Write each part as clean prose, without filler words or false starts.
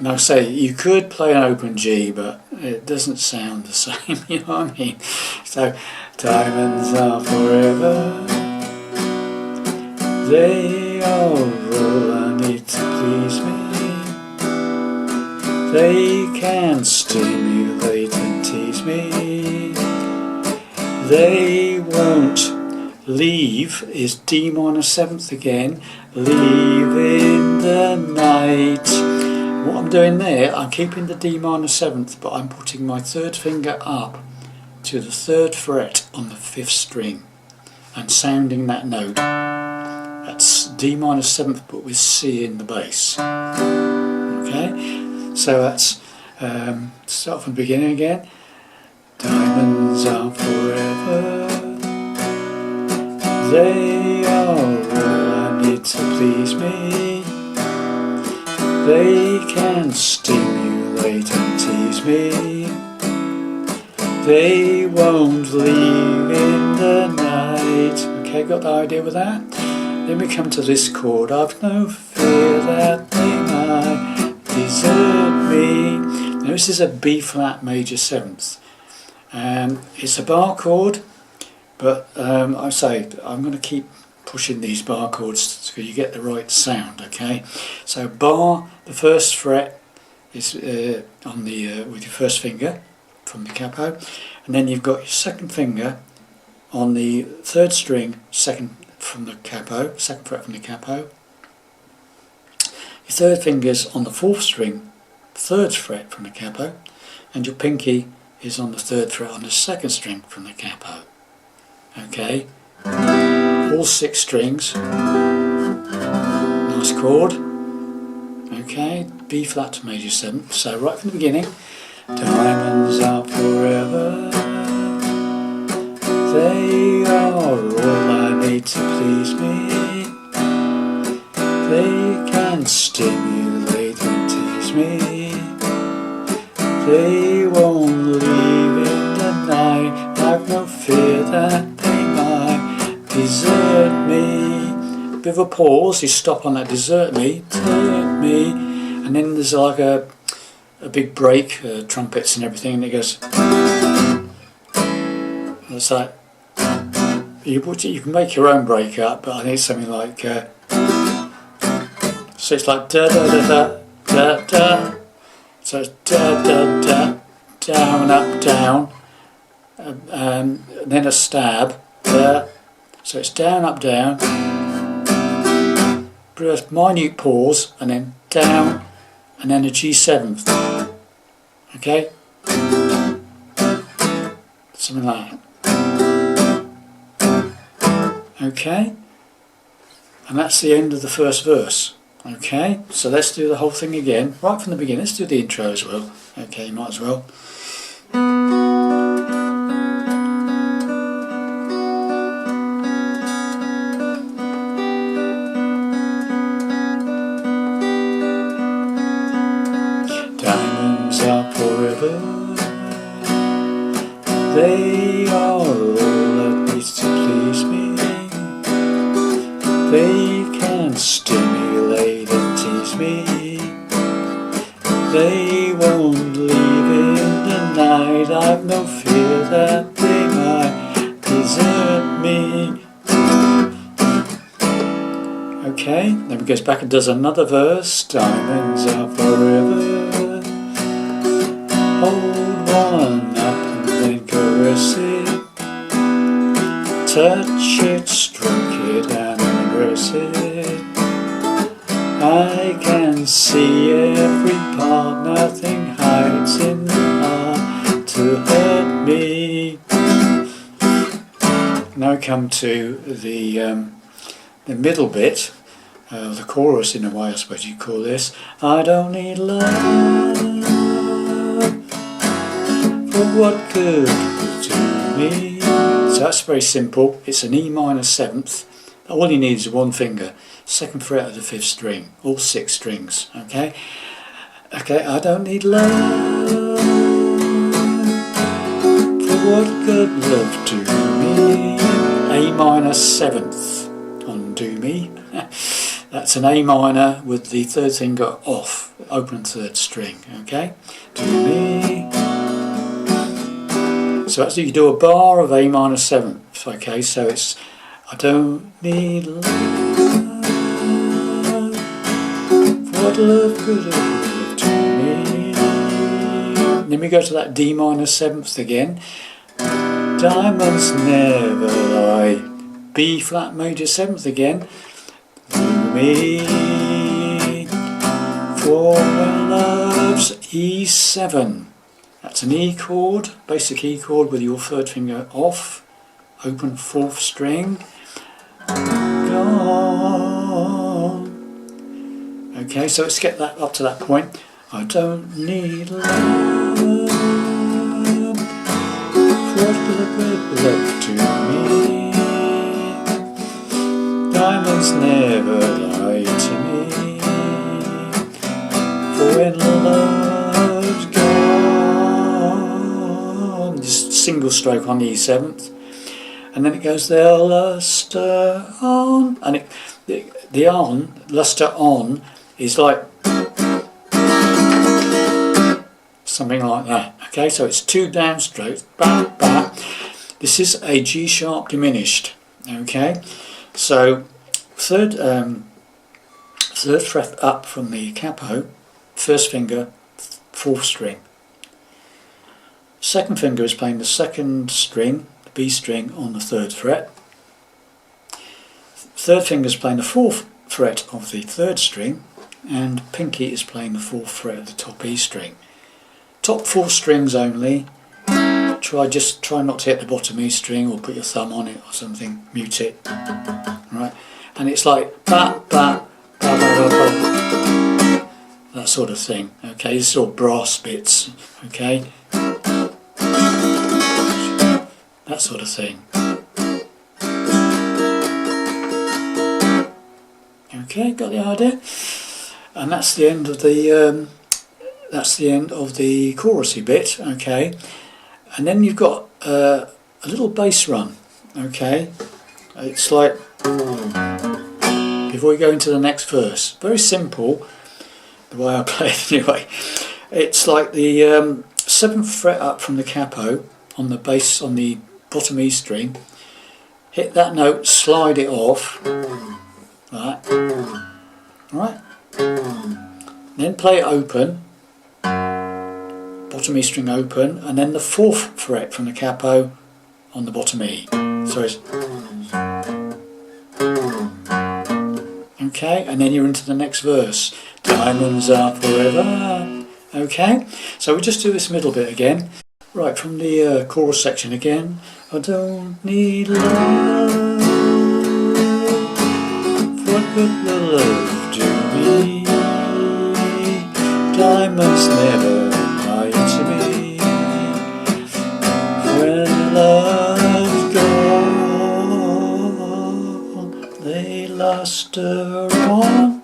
Like I say, you could play an open G, but it doesn't sound the same, you know what I mean? So, diamonds are forever, they are all I need to please me. They can stimulate and tease me. They won't leave is D minor 7th again. Leave in the night. What I'm doing there, I'm keeping the D minor 7th, but I'm putting my third finger up to the 3rd fret on the 5th string and sounding that note. That's D minor 7th, but with C in the bass. Okay, so that's start from the beginning again. Diamonds are forever, they are all I need to please me. They can stimulate and tease me. They won't leave in the night. Okay, got the idea with that? Then we come to this chord. I've no fear that they might desert me. Now this is a B flat major 7th. It's a bar chord, but I say I'm going to keep pushing these bar chords so you get the right sound. Okay, so bar, the 1st fret is on the with your 1st finger from the capo, and then you've got your 2nd finger on the 3rd string, 2nd from the capo, 2nd fret from the capo. Your 3rd finger's on the 4th string, 3rd fret from the capo, and your pinky is on the 3rd fret on the 2nd string from the capo. Okay, all 6 strings, nice chord. Okay, B flat to major 7th. So right from the beginning, diamonds are forever, they are all I need to please me. They can stimulate and tease me. They won't leave in the night. I've no fear that they might desert me. A bit of a pause, you stop on that desert me, and then there's like a big break, trumpets and everything, and it goes. And it's like you can make your own break up, but I think it's something like so it's like da da da da da da. So it's da da da, down up down, and then a stab. So it's down up down, minute pause, and then down, and then a G7th. Okay, something like that. Okay, and that's the end of the 1st verse. Okay, so let's do the whole thing again, right from the beginning. Let's do the intro as well. Okay, might as well. Diamonds are forever, they are all that needs to please me. They can stimulate and tease me. They won't leave in the night. I've no fear that they might desert me. Okay, then it goes back and does another verse. Diamonds are forever, hold one up and then caress it, touch it, stroke it and embrace it. I can see every part, nothing hides in the heart to hurt me. Now come to the middle bit, the chorus in a way I suppose you'd call this. I don't need love, for what good will do me. So that's very simple. It's an E minor 7th. All you need is one finger, 2nd fret of the 5th string, all 6 strings. Okay, I don't need love, for what good love do me. A minor 7th on do me. That's an A minor with the third finger off, open third string, okay? Do me. So actually you do a bar of A minor 7th, okay? So it's I don't need love, what love could have to me. Then we go to that D minor 7th again. Diamonds never lie. B flat major 7th again. To me, for when love's E7. That's an E chord, basic E chord with your third finger off, open 4th string. Gone. Okay, so let's get that up to that point. I don't need love, what love to me. Diamonds never lie to me, for when love's gone. Just single stroke on the E7th, and then it goes there, luster on, and the on, luster on, is like something like that. Okay, so it's 2 down strokes, ba, ba. This is a G sharp diminished. Okay, so third fret up from the capo, first finger, 4th string. Second finger is playing the 2nd string, the B string, on the 3rd fret. Third finger is playing the 4th fret of the 3rd string, and pinky is playing the 4th fret of the top E string. Top 4 strings only. Try not to hit the bottom E string, or put your thumb on it or something. Mute it. Right, and it's like ba ba ba ba ba ba, that sort of thing. Okay, this is all brass bits. Okay, that sort of thing. Okay, got the idea? And that's the end of the chorusy bit. Okay, and then you've got a little bass run. Okay, it's like before we go into the next verse. Very simple, the way I play it anyway. It's like the 7th fret up from the capo on the bass on the bottom E string. Hit that note, slide it off. Right. Right. Then play it open. Bottom E string open, and then the 4th fret from the capo on the bottom E. So it's okay, and then you're into the next verse. Diamonds are forever. Okay, so we just do this middle bit again. Right, from the chorus section again. I don't need love, what could the love do me? Diamonds never lie to me, when love's gone, they luster on.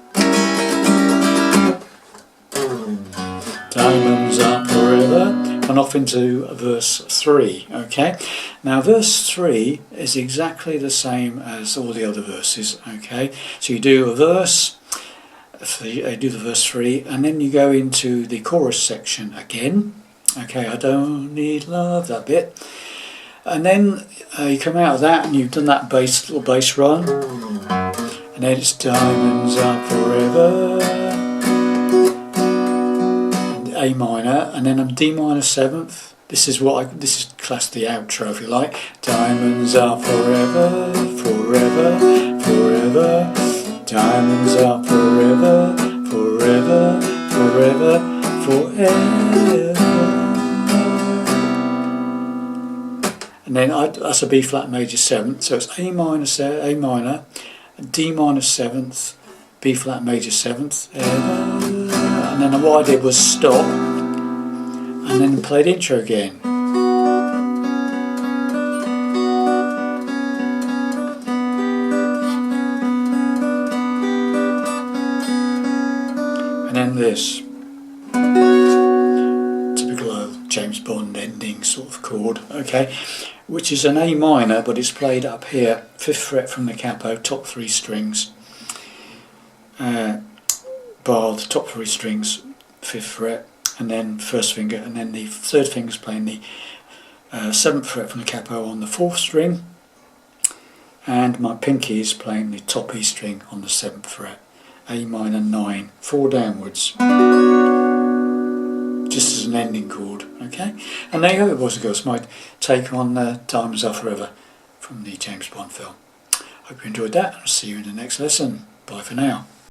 Diamonds are forever. And off into verse 3. Okay, now verse 3 is exactly the same as all the other verses. Okay, so you do a verse, you do the verse 3, and then you go into the chorus section again. Okay, I don't need love, that bit, and then you come out of that and you've done that little bass run, and then it's diamonds are forever, A minor, and then a D minor 7th. This is classed the outro, if you like. Diamonds are forever, forever, forever. Diamonds are forever, forever, forever, forever. And then that's a B flat major 7th, so it's A minor, D minor 7th, B flat major 7th, and then what I did was stop and then play the intro again. And then this typical James Bond ending sort of chord, okay, which is an A minor, but it's played up here, 5th fret from the capo, top 3 strings. bar, the top 3 strings, 5th fret, and then first finger, and then the third finger is playing the 7th fret from the capo on the 4th string, and my pinky is playing the top E string on the 7th fret, A minor 9, 4 downwards, just as an ending chord, okay? And there you have it, boys and girls, my take on Diamonds Are Forever from the James Bond film. Hope you enjoyed that, and I'll see you in the next lesson. Bye for now.